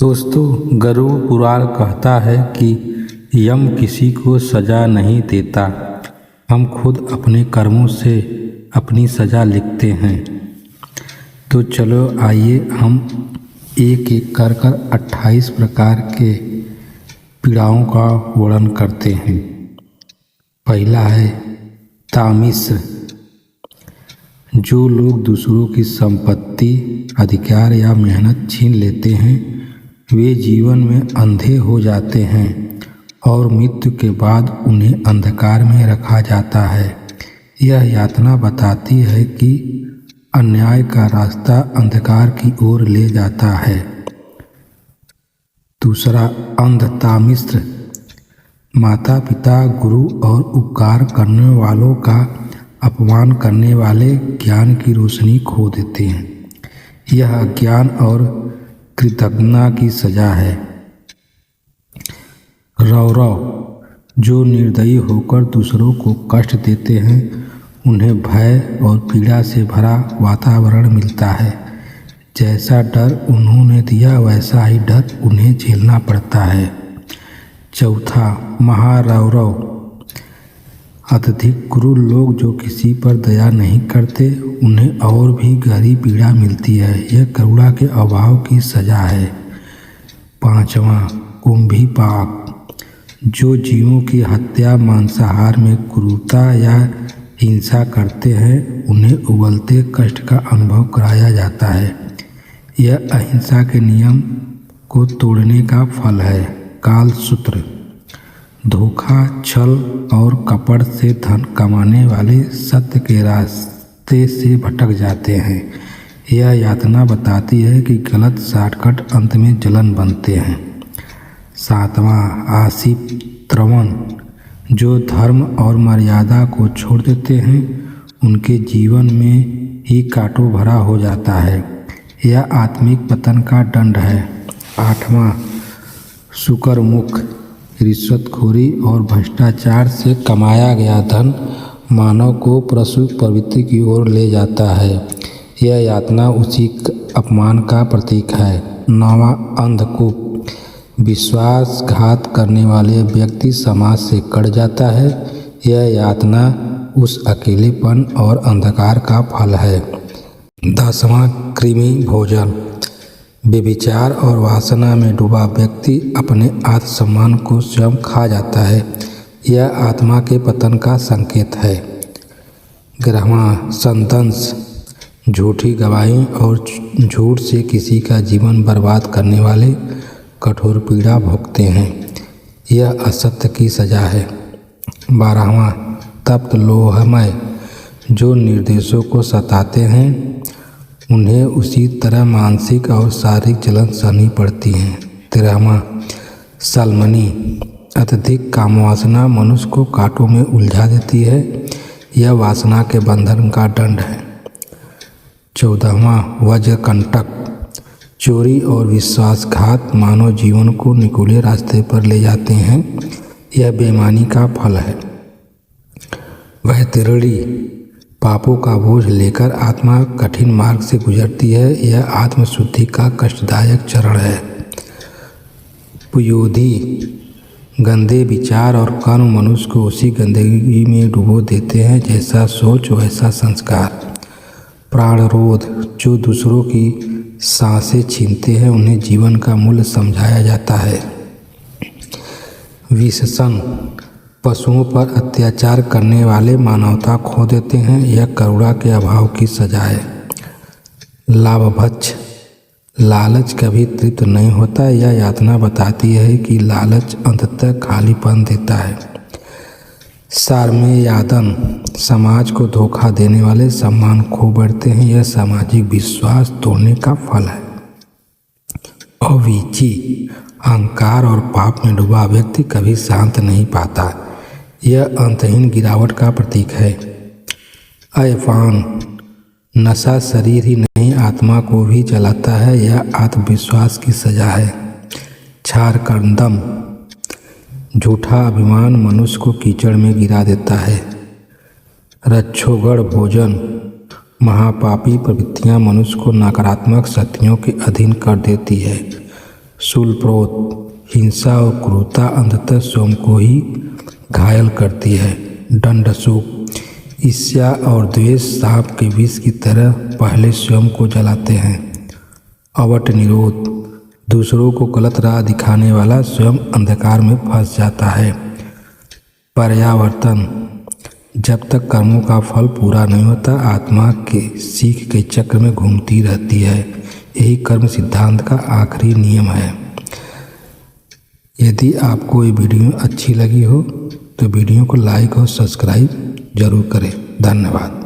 दोस्तों, गरुड़ पुराण कहता है कि यम किसी को सजा नहीं देता। हम खुद अपने कर्मों से अपनी सजा लिखते हैं। तो चलो आइए हम एक एक कर 28 प्रकार के पीड़ाओं का वर्णन करते हैं। पहला है तामिश्र। जो लोग दूसरों की संपत्ति, अधिकार या मेहनत छीन लेते हैं वे जीवन में अंधे हो जाते हैं और मृत्यु के बाद उन्हें अंधकार में रखा जाता है। यह यातना बताती है कि अन्याय का रास्ता अंधकार की ओर ले जाता है। दूसरा अंधतामिश्र। माता पिता, गुरु और उपकार करने वालों का अपमान करने वाले ज्ञान की रोशनी खो देते हैं। यह अज्ञान और कृतज्ञता की सजा है। रौरव। जो निर्दयी होकर दूसरों को कष्ट देते हैं उन्हें भय और पीड़ा से भरा वातावरण मिलता है। जैसा डर उन्होंने दिया वैसा ही डर उन्हें झेलना पड़ता है। चौथा महारौरव। अत्यधिक क्रूर लोग जो किसी पर दया नहीं करते उन्हें और भी गहरी पीड़ा मिलती है। यह करुणा के अभाव की सजा है। पांचवा कुंभीपाक। जो जीवों की हत्या, मांसाहार में क्रूरता या हिंसा करते हैं उन्हें उबलते कष्ट का अनुभव कराया जाता है। यह अहिंसा के नियम को तोड़ने का फल है। कालसूत्र। धोखा, छल और कपट से धन कमाने वाले सत्य के रास्ते से भटक जाते हैं। यह यातना बताती है कि गलत शॉर्टकट अंत में जलन बनते हैं। सातवां आशीत्रवन। जो धर्म और मर्यादा को छोड़ देते हैं उनके जीवन में ही कांटों भरा हो जाता है। यह आत्मिक पतन का दंड है। आठवां शुकरमुख। रिश्वतखोरी और भ्रष्टाचार से कमाया गया धन मानव को पशु प्रवृत्ति की ओर ले जाता है। यह यातना उसी अपमान का प्रतीक है। नौवां अंधकूप। विश्वासघात करने वाले व्यक्ति समाज से कट जाता है। यह यातना उस अकेलेपन और अंधकार का फल है। 10वां कृमि भोजन। व्यभिचार और वासना में डूबा व्यक्ति अपने आत्मसम्मान को स्वयं खा जाता है। यह आत्मा के पतन का संकेत है। 11वां संदंश। झूठी गवाही और झूठ से किसी का जीवन बर्बाद करने वाले कठोर पीड़ा भोगते हैं। यह असत्य की सजा है। 12वां तप्त लोहमय। जो निर्दोषों को सताते हैं उन्हें उसी तरह मानसिक और शारीरिक जलन सहनी पड़ती है। 13वां सलमनी। अत्यधिक कामवासना मनुष्य को कांटों में उलझा देती है। यह वासना के बंधन का दंड है। 14वां वज्रकंटक। चोरी और विश्वासघात मानव जीवन को निकूले रास्ते पर ले जाते हैं। यह बेईमानी का फल है। वैतरणी। पापों का बोझ लेकर आत्मा कठिन मार्ग से गुजरती है। यह आत्मशुद्धि का कष्टदायक चरण है। पुयोधि। गंदे विचार और कर्म मनुष्य को उसी गंदगी में डुबो देते हैं जैसा सोच वैसा संस्कार। प्राणरोध। जो दूसरों की सांसें छीनते हैं उन्हें जीवन का मूल्य समझाया जाता है। विशेषण। पशुओं पर अत्याचार करने वाले मानवता खो देते हैं। यह करुणा के अभाव की सजा है। लाभभक्ष। लालच कभी तृप्त नहीं होता। यह यातना बताती है कि लालच अंततः खालीपन देता है। साम्यवादन। समाज को धोखा देने वाले सम्मान खो बैठते हैं। यह सामाजिक विश्वास तोड़ने का फल है। अवीची। अहंकार और पाप में डूबा व्यक्ति कभी शांत नहीं पाता। यह अंतहीन गिरावट का प्रतीक है। अयपान। नशा शरीर ही नहीं आत्मा को भी जलाता है। यह आत्मविश्वास की सजा है। क्षारकंदम। झूठा अभिमान मनुष्य को कीचड़ में गिरा देता है। रक्षोगण भोजन। महापापी प्रवृत्तियां मनुष्य को नकारात्मक शक्तियों के अधीन कर देती है। शूलप्रोत, हिंसा और क्रूरता अंततः स्वयं को ही घायल करती है। दंडसूक, ईर्ष्या और द्वेष सांप के विष की तरह पहले स्वयं को जलाते हैं। अवट निरोध, दूसरों को गलत राह दिखाने वाला स्वयं अंधकार में फंस जाता है। पर्यावर्तन, जब तक कर्मों का फल पूरा नहीं होता आत्मा के सीख के चक्र में घूमती रहती है। यही कर्म सिद्धांत का आखिरी नियम है। यदि आपको ये वीडियो अच्छी लगी हो तो वीडियो को लाइक और सब्सक्राइब जरूर करें। धन्यवाद।